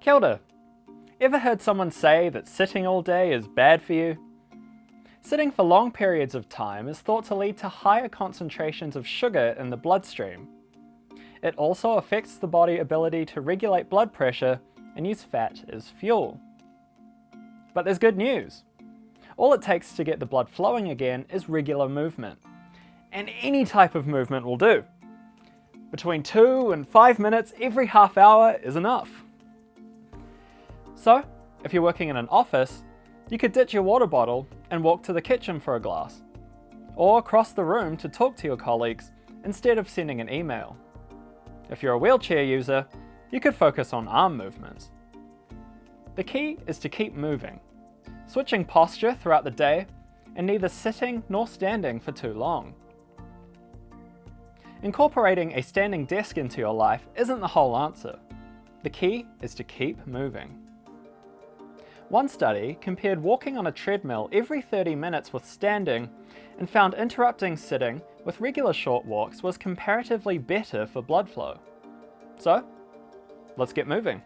Kia ora. Ever heard someone say that sitting all day is bad for you? Sitting for long periods of time is thought to lead to higher concentrations of sugar in the bloodstream. It also affects the body's ability to regulate blood pressure and use fat as fuel. But there's good news. All it takes to get the blood flowing again is regular movement. And any type of movement will do. Between 2 and 5 minutes every half hour is enough. So, if you're working in an office, you could ditch your water bottle and walk to the kitchen for a glass. Or cross the room to talk to your colleagues instead of sending an email. If you're a wheelchair user, you could focus on arm movements. The key is to keep moving, switching posture throughout the day, and neither sitting nor standing for too long. Incorporating a standing desk into your life isn't the whole answer. The key is to keep moving. One study compared walking on a treadmill every 30 minutes with standing and found interrupting sitting with regular short walks was comparatively better for blood flow. So, let's get moving.